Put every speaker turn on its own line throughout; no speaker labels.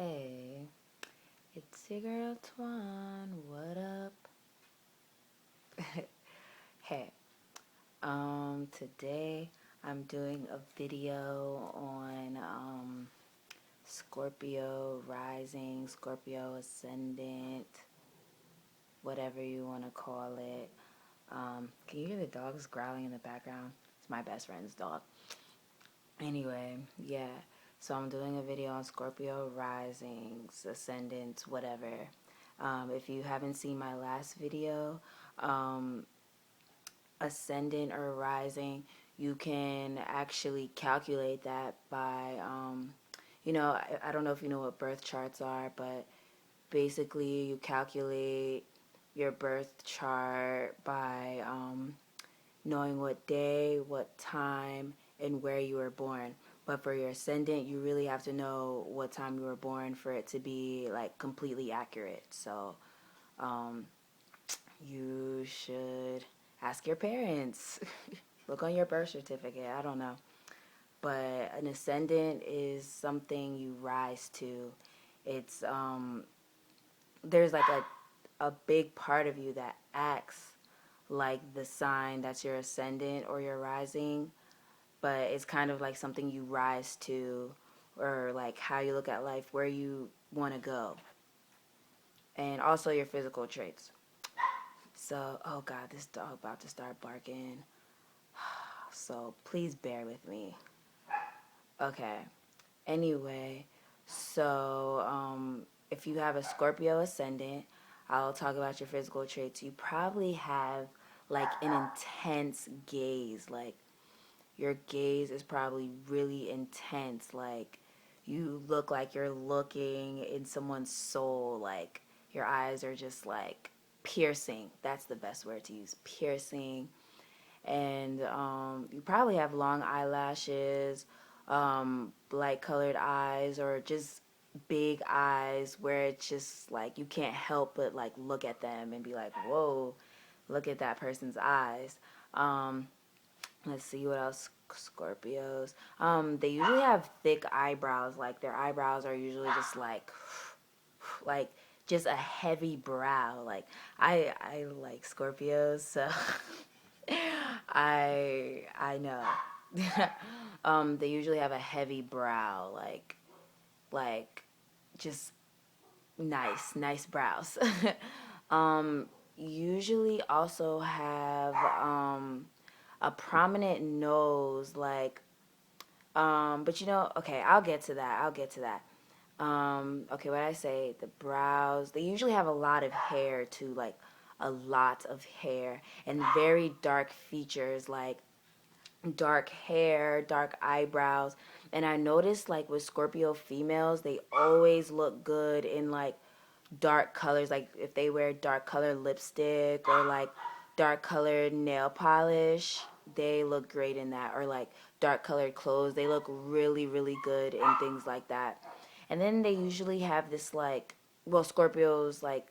Hey, it's your girl Twan. What up? Hey, today I'm doing a video on Scorpio Rising, Scorpio Ascendant, whatever you want to call it. Can you hear the dogs growling in the background? It's my best friend's dog. Anyway, yeah. So I'm doing a video on Scorpio Risings, Ascendants, whatever. If you haven't seen my last video, um, Ascendant or Rising, you can actually calculate that by, I don't know if you know what birth charts are, but basically you calculate your birth chart by knowing what day, what time, and where you were born. But for your ascendant, you really have to know what time you were born for it to be like completely accurate. So um, you should ask your parents. Look on your birth certificate. I don't know. But an ascendant is something you rise to. It's there's like a big part of you that acts like the sign that's your ascendant or your rising, but it's kind of like something you rise to, or like how you look at life, where you want to go, and also your physical traits. So, oh God, this dog about to start barking. So please bear with me. Okay. Anyway, so if you have a Scorpio ascendant, I'll talk about your physical traits. You probably have like an intense gaze. Like your gaze is probably really intense. Like you look like you're looking in someone's soul. Like your eyes are just like piercing. That's the best word to use, piercing. And you probably have long eyelashes, light colored eyes, or just big eyes where it's just like you can't help but like look at them and be like, whoa, look at that person's eyes. Um, let's see what else. Scorpios. They usually have thick eyebrows. Like their eyebrows are usually just like just a heavy brow. Like I like Scorpios, so I know. They usually have a heavy brow, like just nice brows. um, Usually also have a prominent nose, like but okay, I'll get to that. Okay, what I say, the brows, they usually have a lot of hair too, like a lot of hair, and very dark features, like dark hair, dark eyebrows. And I noticed like with Scorpio females, they always look good in like dark colors, like if they wear dark colored lipstick or like dark colored nail polish, they look great in that, or like dark colored clothes, they look really good in things like that. And then they usually have this like, well, Scorpios, like,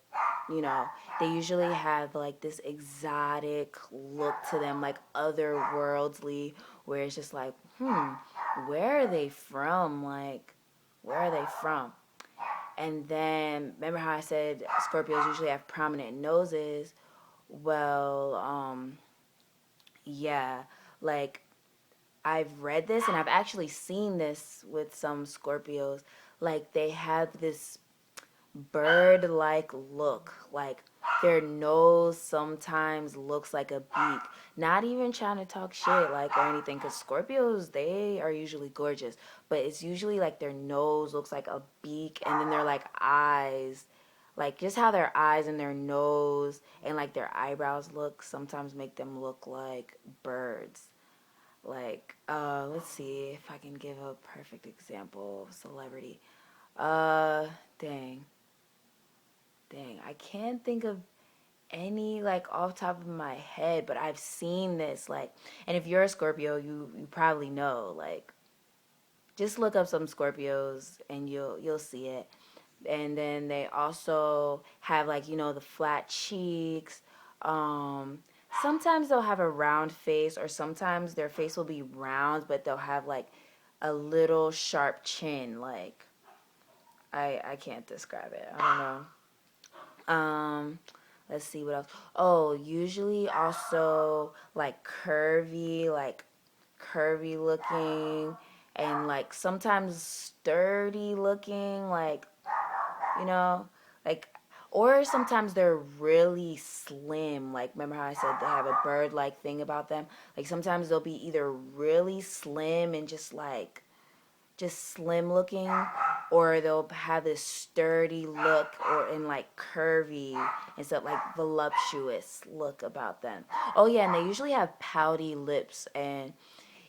you know, they usually have like this exotic look to them, like otherworldly, where it's just like, where are they from? Like, where are they from? And then remember how I said Scorpios usually have prominent noses? Well, yeah, like I've read this and I've actually seen this with some Scorpios. Like they have this bird-like look, like their nose sometimes looks like a beak. Not even trying to talk shit like or anything, because Scorpios, they are usually gorgeous, but it's usually like their nose looks like a beak, and then their like eyes, like just how their eyes and their nose and like their eyebrows look sometimes make them look like birds. Like let's see if I can give a perfect example of celebrity. uh dang Dang, I can't think of any like off top of my head, but I've seen this like, and if you're a Scorpio, you probably know. Like, just look up some Scorpios and you'll see it. And then they also have like the flat cheeks. Um, Sometimes they'll have a round face, or sometimes their face will be round, but they'll have like a little sharp chin. Like I can't describe it. I don't know. Let's see what else. Oh, usually also like curvy looking, and like sometimes sturdy looking, you know, like, or sometimes they're really slim. Like, remember how I said they have a bird like thing about them? Like, sometimes they'll be either really slim and just slim looking, or they'll have this sturdy look or in like curvy and stuff, like voluptuous look about them. Oh yeah, and they usually have pouty lips, and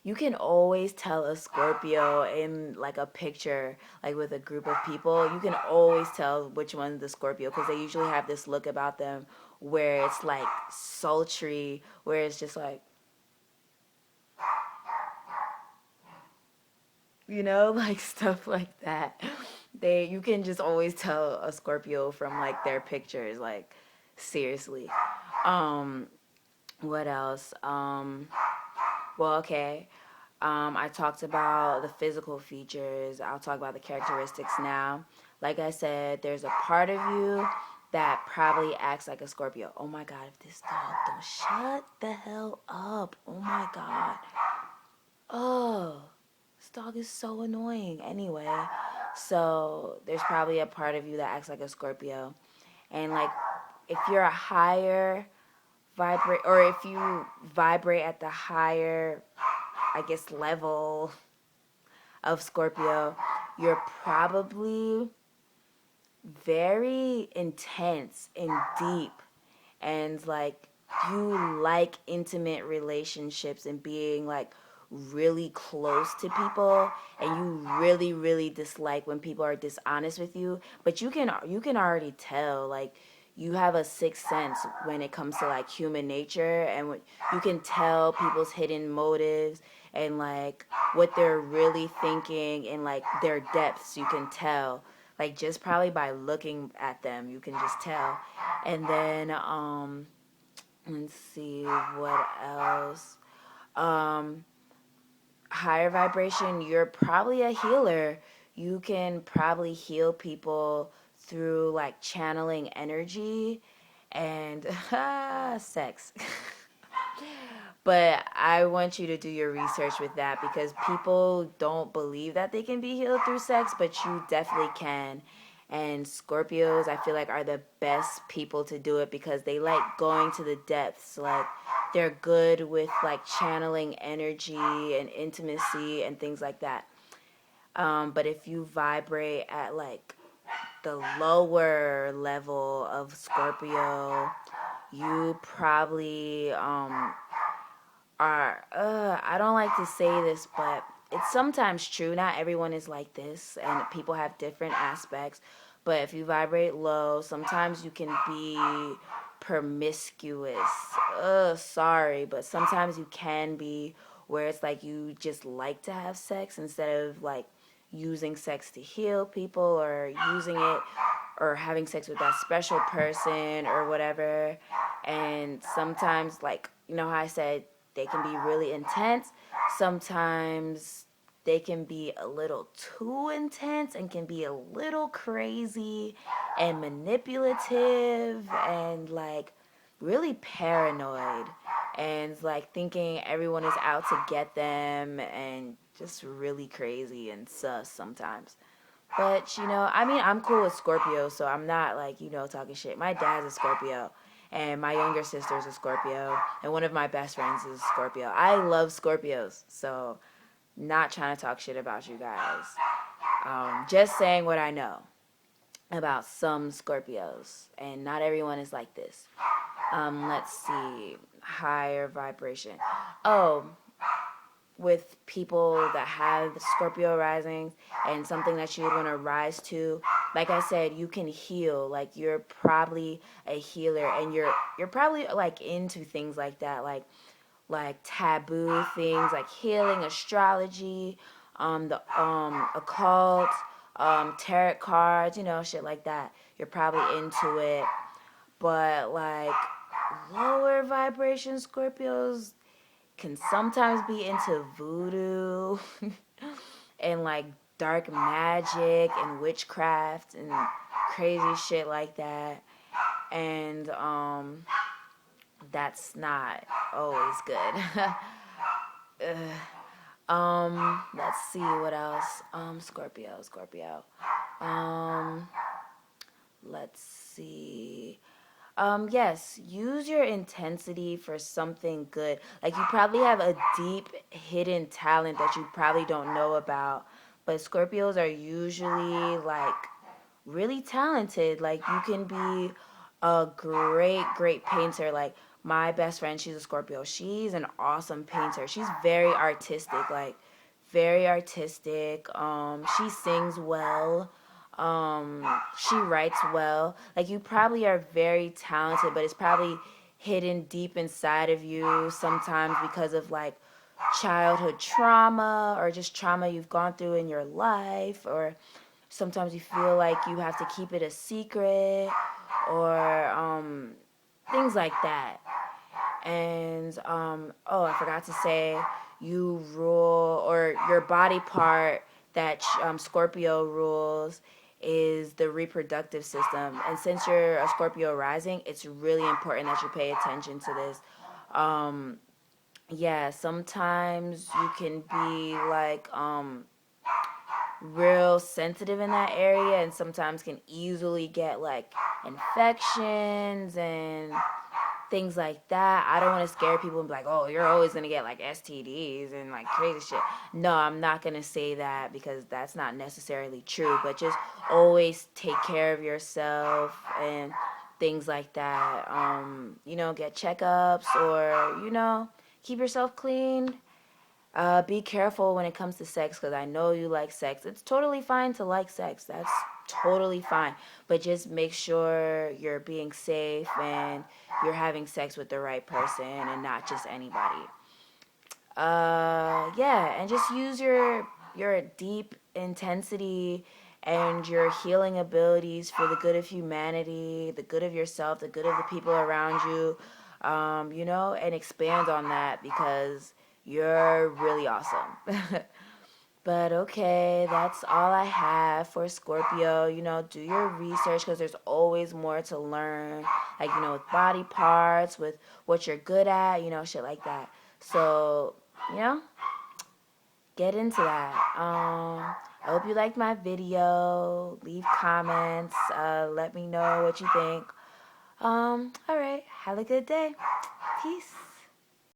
you can always tell a Scorpio in like a picture, like with a group of people. You can always tell which one's the Scorpio because they usually have this look about them where it's like sultry, where it's just like, like stuff like that. You can just always tell a Scorpio from like their pictures, like seriously. Um, what else? Well, okay. I talked about the physical features. I'll talk about the characteristics now. Like I said, there's a part of you that probably acts like a Scorpio. Oh my God, if this dog don't shut the hell up. Oh my God. Oh, this dog is so annoying. Anyway, so there's probably a part of you that acts like a Scorpio. And like, if you're a higher vibrate, or if you vibrate at the higher, I guess, level of Scorpio, you're probably very intense and deep, and like you like intimate relationships and being like really close to people, and you really really dislike when people are dishonest with you, but you can already tell, like, you have a sixth sense when it comes to like human nature, and you can tell people's hidden motives and like what they're really thinking, and like their depths you can tell, like just probably by looking at them you can just tell. And then let's see what else. um Higher vibration, you're probably a healer. You can probably heal people through like channeling energy and sex. But I want you to do your research with that, because people don't believe that they can be healed through sex, but you definitely can. And Scorpios, I feel like, are the best people to do it because they like going to the depths. Like, they're good with like channeling energy and intimacy and things like that. But if you vibrate at like the lower level of Scorpio, you probably are, I don't like to say this, but it's sometimes true. Not everyone is like this, and people have different aspects. But if you vibrate low, sometimes you can be promiscuous. Sorry, but sometimes you can be, where it's like you just like to have sex instead of like using sex to heal people, or using it, or having sex with that special person or whatever. And sometimes, like, how I said, they can be really intense. Sometimes they can be a little too intense and can be a little crazy and manipulative and like really paranoid, and like thinking everyone is out to get them, and just really crazy and sus sometimes. But, I mean, I'm cool with Scorpio, so I'm not like, talking shit. My dad's a Scorpio, and my younger sister's a Scorpio, and one of my best friends is a Scorpio. I love Scorpios, so not trying to talk shit about you guys. Just saying what I know about some Scorpios, and not everyone is like this. Let's see. Higher vibration. Oh, with people that have Scorpio risings, and something that you would want to rise to. Like I said, you can heal. Like, you're probably a healer, and you're probably like into things like that, like taboo things, like healing, astrology, the occult, tarot cards, shit like that. You're probably into it. But like lower vibration Scorpios can sometimes be into voodoo and like dark magic and witchcraft and crazy shit like that. And that's not always good. Let's see what else. Scorpio. Um, let's see. Yes, use your intensity for something good. Like you probably have a deep hidden talent that you probably don't know about. But Scorpios are usually like really talented. Like you can be a great painter. Like my best friend, she's a Scorpio. She's an awesome painter. She's very artistic, like very artistic. She sings well. She writes well. Like you probably are very talented, but it's probably hidden deep inside of you sometimes because of like childhood trauma or just trauma you've gone through in your life, or sometimes you feel like you have to keep it a secret, or things like that. And oh, I forgot to say, you rule, or your body part that Scorpio rules is the reproductive system. And since you're a Scorpio rising, it's really important that you pay attention to this. Yeah, sometimes you can be like real sensitive in that area, and sometimes can easily get like infections and things like that. I don't want to scare people and be like, oh, you're always going to get like STDs and like crazy shit. No, I'm not going to say that because that's not necessarily true, but just always take care of yourself and things like that. Get checkups, or, keep yourself clean. Be careful when it comes to sex, because I know you like sex. It's totally fine to like sex. That's totally fine. But just make sure you're being safe and you're having sex with the right person and not just anybody. Yeah, and just use your deep intensity and your healing abilities for the good of humanity, the good of yourself, the good of the people around you, and expand on that, because you're really awesome. But okay, that's all I have for Scorpio. Do your research, because there's always more to learn. Like, with body parts, with what you're good at, shit like that. So, get into that. I hope you liked my video. Leave comments. Let me know what you think. All right. Have a good day. Peace.